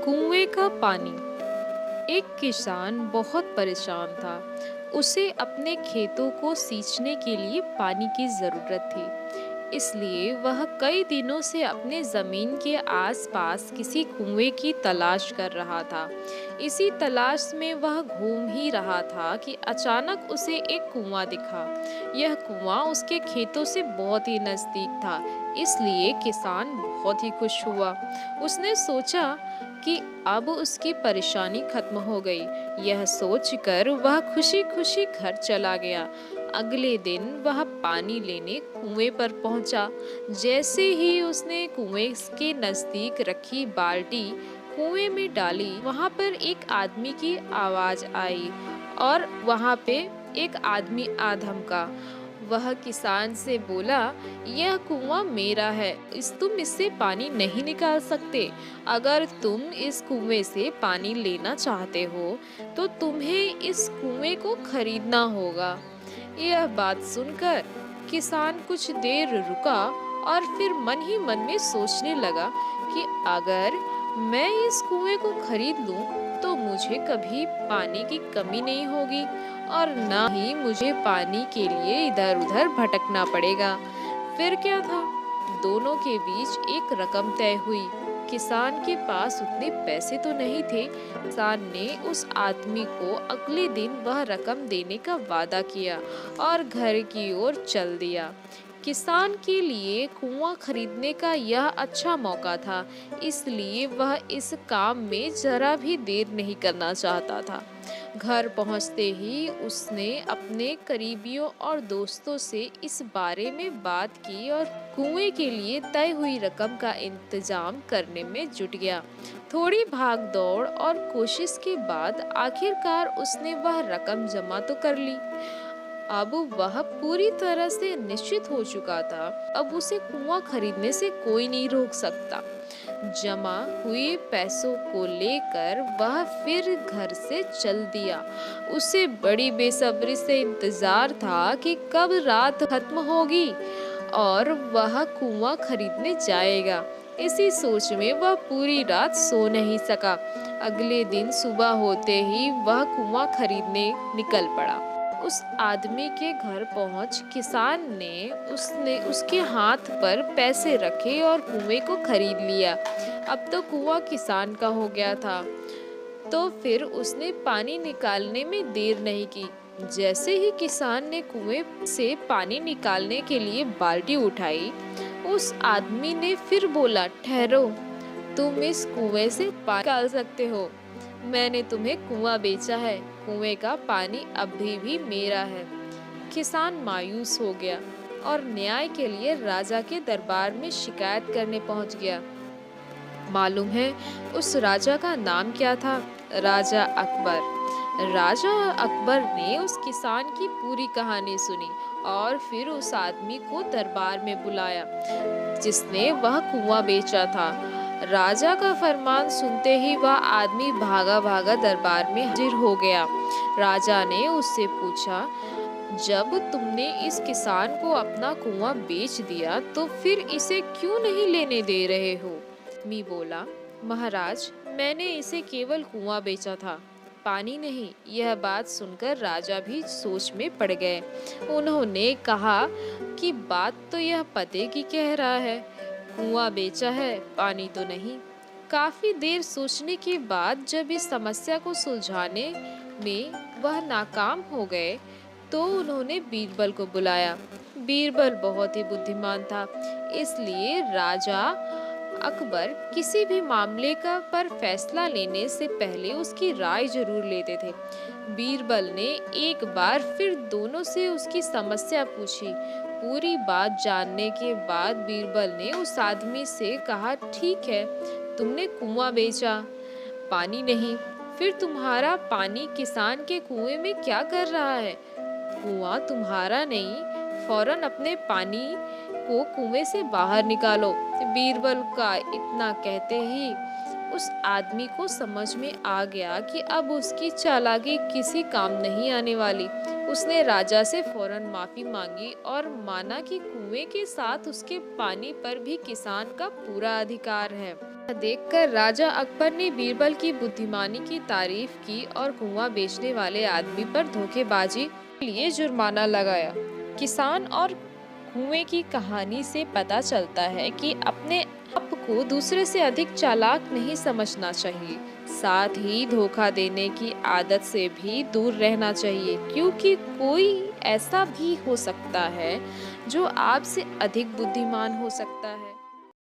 कुएं का पानी। एक किसान बहुत परेशान था। उसे अपने खेतों को सींचने के लिए पानी की जरूरत थी। इसलिए वह कई दिनों से अपने जमीन के आसपास किसी कुएं की तलाश कर रहा था। इसी तलाश में वह घूम ही रहा था कि अचानक उसे एक कुआं दिखा। यह कुआं उसके खेतों से बहुत ही नजदीक था, इसलिए किसान बहुत ही खुश हुआ। उसने सोचा कि अब उसकी परेशानी खत्म हो गई। यह सोचकर वह खुशी खुशी घर चला गया। अगले दिन वह पानी लेने कुएं पर पहुंचा। जैसे ही उसने कुएं के नजदीक रखी बाल्टी कुएं में डाली, वहां पर एक आदमी की आवाज आई और वहां पे एक आदमी आ धमका। वह किसान से बोला, यह कुआं मेरा है, तुम इससे पानी नहीं निकाल सकते। अगर तुम इस कुएं से पानी लेना चाहते हो तो तुम्हें इस कुएं को खरीदना होगा। यह बात सुनकर किसान कुछ देर रुका और फिर मन ही मन में सोचने लगा कि अगर मैं इस कुएं को खरीद लूं तो मुझे कभी पानी की कमी नहीं होगी और ना ही मुझे पानी के लिए इधर उधर भटकना पड़ेगा। फिर क्या था, दोनों के बीच एक रकम तय हुई। किसान के पास उतने पैसे तो नहीं थे। किसान ने उस आदमी को अगले दिन वह रकम देने का वादा किया और घर की ओर चल दिया। किसान के लिए कुआं खरीदने का यह अच्छा मौका था, इसलिए वह इस काम में जरा भी देर नहीं करना चाहता था। घर पहुंचते ही उसने अपने करीबियों और दोस्तों से इस बारे में बात की और कुएं के लिए तय हुई रकम का इंतजाम करने में जुट गया। थोड़ी भाग दौड़ और कोशिश के बाद आखिरकार उसने वह रकम जमा तो कर ली। अब वह पूरी तरह से निश्चित हो चुका था, अब उसे कुआं खरीदने से कोई नहीं रोक सकता। जमा हुए पैसों को लेकर वह फिर घर से चल दिया। उसे बड़ी बेसब्री से इंतजार था कि कब रात खत्म होगी और वह कुआं खरीदने जाएगा। इसी सोच में वह पूरी रात सो नहीं सका। अगले दिन सुबह होते ही वह कुआं खरीदने निकल पड़ा। उस आदमी के घर पहुंच किसान ने उसके हाथ पर पैसे रखे और कुएं को खरीद लिया। अब तो कुआं किसान का हो गया था। तो फिर उसने पानी निकालने में देर नहीं की। जैसे ही किसान ने कुएं से पानी निकालने के लिए बाल्टी उठाई, उस आदमी ने फिर बोला, ठहरो, तुम इस कुएं से पानी निकाल सकते हो। मैंने तुम्हें कुआं बेचा है, कुएं का पानी अभी भी मेरा है। किसान मायूस हो गया और न्याय के लिए राजा के दरबार में शिकायत करने पहुंच गया। मालूम है उस राजा का नाम क्या था? राजा अकबर। राजा अकबर ने उस किसान की पूरी कहानी सुनी और फिर उस आदमी को दरबार में बुलाया जिसने वह कुआं बेचा था। राजा का फरमान सुनते ही वह आदमी भागा भागा दरबार में हाजिर हो गया। राजा ने उससे पूछा, जब तुमने इस किसान को अपना कुआं बेच दिया तो फिर इसे क्यों नहीं लेने दे रहे हो? मी बोला, महाराज, मैंने इसे केवल कुआं बेचा था, पानी नहीं। यह बात सुनकर राजा भी सोच में पड़ गए। उन्होंने कहा कि बात तो यह पते की कह रहा है, कुआं बेचा है, पानी तो नहीं। काफी देर सोचने के बाद जब इस समस्या को सुलझाने में वह नाकाम हो गए तो उन्होंने बीरबल को बुलाया। बीरबल बहुत ही बुद्धिमान था, इसलिए राजा अकबर किसी भी मामले का पर फैसला लेने से पहले उसकी राय जरूर लेते थे। बीरबल ने एक बार फिर दोनों से उसकी समस्या पूछी। पूरी बात जानने के बाद बीरबल ने उस आदमी से कहा, ठीक है, तुमने कुआं बेचा, पानी नहीं, फिर तुम्हारा पानी किसान के कुएं में क्या कर रहा है? कुआं तुम्हारा नहीं, फौरन अपने पानी को कुएं से बाहर निकालो। बीरबल का इतना कहते ही उस आदमी को समझ में आ गया कि अब उसकी चालाकी किसी काम नहीं आने वाली। उसने राजा से फौरन माफी मांगी और माना कि कुएं के साथ उसके पानी पर भी किसान का पूरा अधिकार है। देखकर राजा अकबर ने बीरबल की बुद्धिमानी की तारीफ की और कुआं बेचने वाले आदमी पर धोखेबाजी के लिए जुर्माना लगाया। किसान और कुएं की कहानी से पता चलता है कि अपने आप को दूसरे से अधिक चालाक नहीं समझना चाहिए। साथ ही धोखा देने की आदत से भी दूर रहना चाहिए, क्योंकि कोई ऐसा भी हो सकता है जो आपसे अधिक बुद्धिमान हो सकता है।